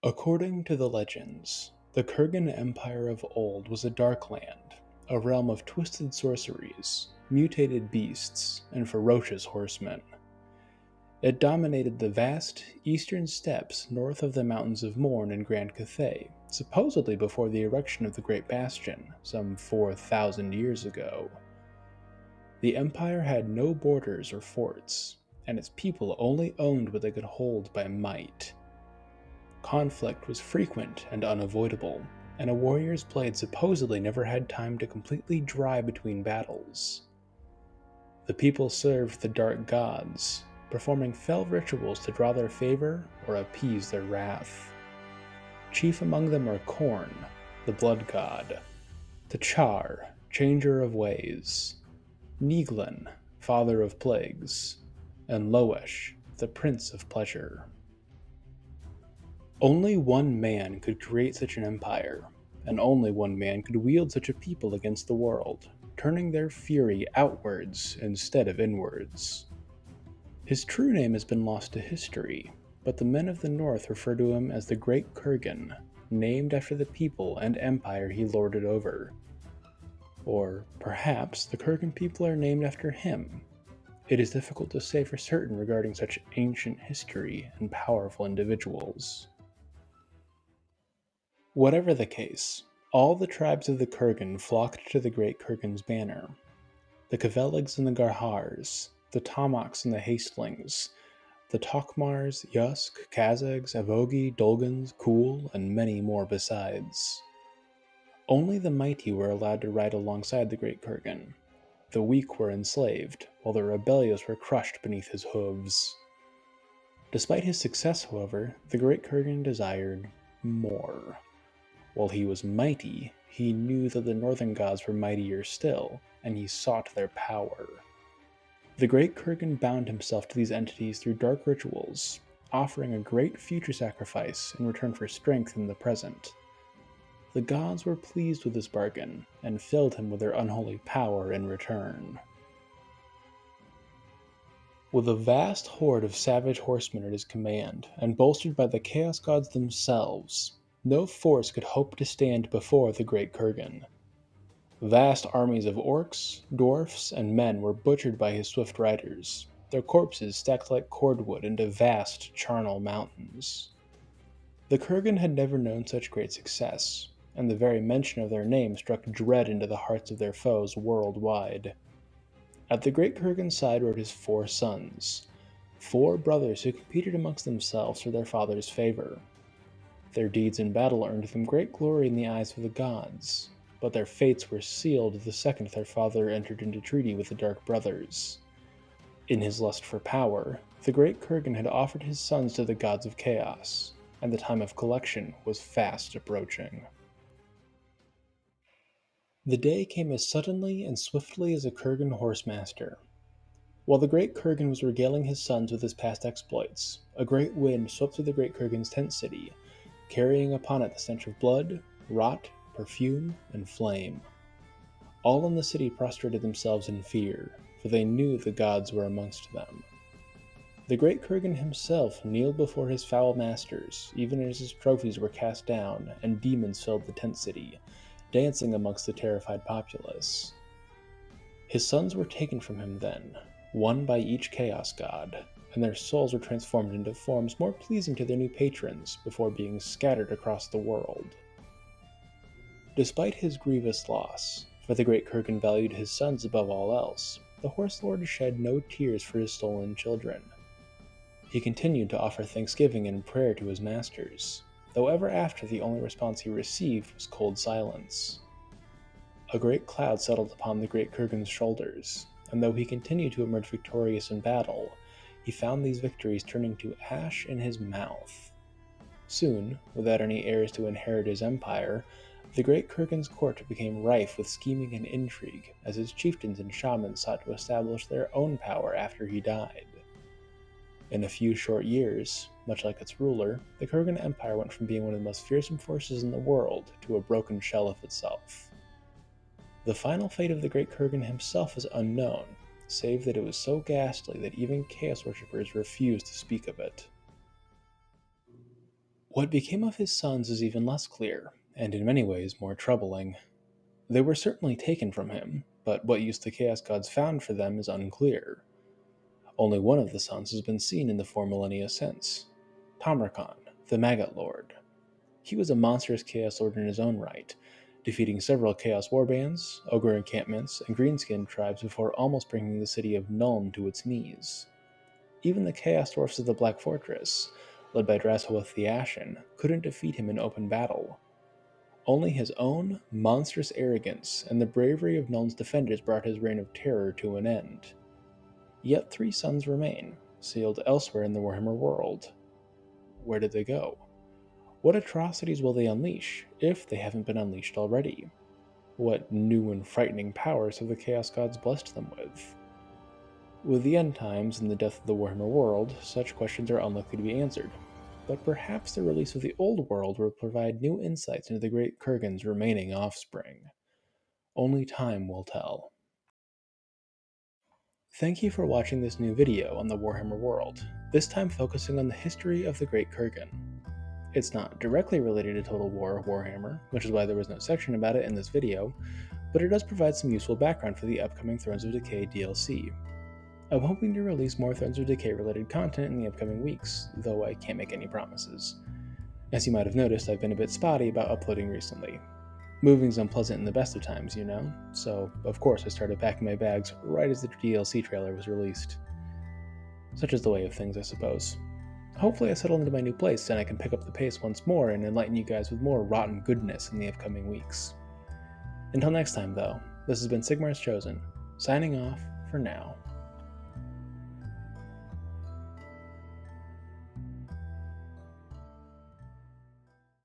According to the legends, the Kurgan Empire of old was a dark land, a realm of twisted sorceries, mutated beasts, and ferocious horsemen. It dominated the vast eastern steppes north of the mountains of Morn and Grand Cathay, supposedly before the erection of the Great Bastion, some 4,000 years ago. The empire had no borders or forts, and its people only owned what they could hold by might. Conflict was frequent and unavoidable, and a warrior's blade supposedly never had time to completely dry between battles. The people served the dark gods, performing fell rituals to draw their favor or appease their wrath. Chief among them are Khorne, the blood god, T'Char, changer of ways, Niglin, father of plagues, and Loesh, the prince of pleasure. Only one man could create such an empire, and only one man could wield such a people against the world, turning their fury outwards instead of inwards. His true name has been lost to history, but the men of the North refer to him as the Great Kurgan, named after the people and empire he lorded over. Or perhaps the Kurgan people are named after him. It is difficult to say for certain regarding such ancient history and powerful individuals. Whatever the case, all the tribes of the Kurgan flocked to the Great Kurgan's banner. The Kveligs and the Garhars, the Tamaks and the Hastelings, the Tokmars, Yusk, Kazags, Avogi, Dolgans, Kul, and many more besides. Only the mighty were allowed to ride alongside the Great Kurgan. The weak were enslaved, while the rebellious were crushed beneath his hooves. Despite his success, however, the Great Kurgan desired more. While he was mighty, he knew that the northern gods were mightier still, and he sought their power. The Great Kurgan bound himself to these entities through dark rituals, offering a great future sacrifice in return for strength in the present. The gods were pleased with this bargain, and filled him with their unholy power in return. With a vast horde of savage horsemen at his command, and bolstered by the Chaos Gods themselves, no force could hope to stand before the Great Kurgan. Vast armies of orcs, dwarfs, and men were butchered by his swift riders, their corpses stacked like cordwood into vast charnel mountains. The Kurgan had never known such great success, and the very mention of their name struck dread into the hearts of their foes worldwide. At the Great Kurgan's side rode his 4 sons, 4 brothers who competed amongst themselves for their father's favor. Their deeds in battle earned them great glory in the eyes of the gods, but their fates were sealed the second their father entered into treaty with the Dark Brothers. In his lust for power, the Great Kurgan had offered his sons to the gods of chaos, and the time of collection was fast approaching. The day came as suddenly and swiftly as a Kurgan horsemaster. While the Great Kurgan was regaling his sons with his past exploits, a great wind swept through the Great Kurgan's tent city, carrying upon it the stench of blood, rot, perfume, and flame. All in the city prostrated themselves in fear, for they knew the gods were amongst them. The Great Kurgan himself kneeled before his foul masters, even as his trophies were cast down and demons filled the tent city, dancing amongst the terrified populace. His sons were taken from him then, one by each chaos god, and their souls were transformed into forms more pleasing to their new patrons before being scattered across the world. Despite his grievous loss, for the Great Kurgan valued his sons above all else, the Horse Lord shed no tears for his stolen children. He continued to offer thanksgiving and prayer to his masters, though ever after the only response he received was cold silence. A great cloud settled upon the Great Kurgan's shoulders, and though he continued to emerge victorious in battle, he found these victories turning to ash in his mouth. Soon, without any heirs to inherit his empire, the Great Kurgan's court became rife with scheming and intrigue, as his chieftains and shamans sought to establish their own power after he died. In a few short years, much like its ruler, the Kurgan Empire went from being one of the most fearsome forces in the world to a broken shell of itself. The final fate of the Great Kurgan himself is unknown, save that it was so ghastly that even Chaos Worshippers refused to speak of it. What became of his sons is even less clear, and in many ways more troubling. They were certainly taken from him, but what use the Chaos Gods found for them is unclear. Only one of the sons has been seen in the 4 millennia since, Tamurkhan, the Maggot Lord. He was a monstrous Chaos Lord in his own right, defeating several Chaos warbands, ogre encampments, and greenskin tribes before almost bringing the city of Nuln to its knees. Even the Chaos Dwarfs of the Black Fortress, led by Drashowath the Ashen, couldn't defeat him in open battle. Only his own monstrous arrogance and the bravery of Nuln's defenders brought his reign of terror to an end. Yet 3 sons remain, sealed elsewhere in the Warhammer world. Where did they go? What atrocities will they unleash, if they haven't been unleashed already? What new and frightening powers have the Chaos Gods blessed them with? With the end times and the death of the Warhammer world, such questions are unlikely to be answered. But perhaps the release of the Old World will provide new insights into the Great Kurgan's remaining offspring. Only time will tell. Thank you for watching this new video on the Warhammer world, this time focusing on the history of the Great Kurgan. It's not directly related to Total War or Warhammer, which is why there was no section about it in this video, but it does provide some useful background for the upcoming Thrones of Decay DLC. I'm hoping to release more Thrones of Decay related content in the upcoming weeks, though I can't make any promises. As you might have noticed, I've been a bit spotty about uploading recently. Moving's unpleasant in the best of times, you know, so of course I started packing my bags right as the DLC trailer was released. Such is the way of things, I suppose. Hopefully I settle into my new place and I can pick up the pace once more and enlighten you guys with more rotten goodness in the upcoming weeks. Until next time though, this has been Sigmar's Chosen, signing off for now.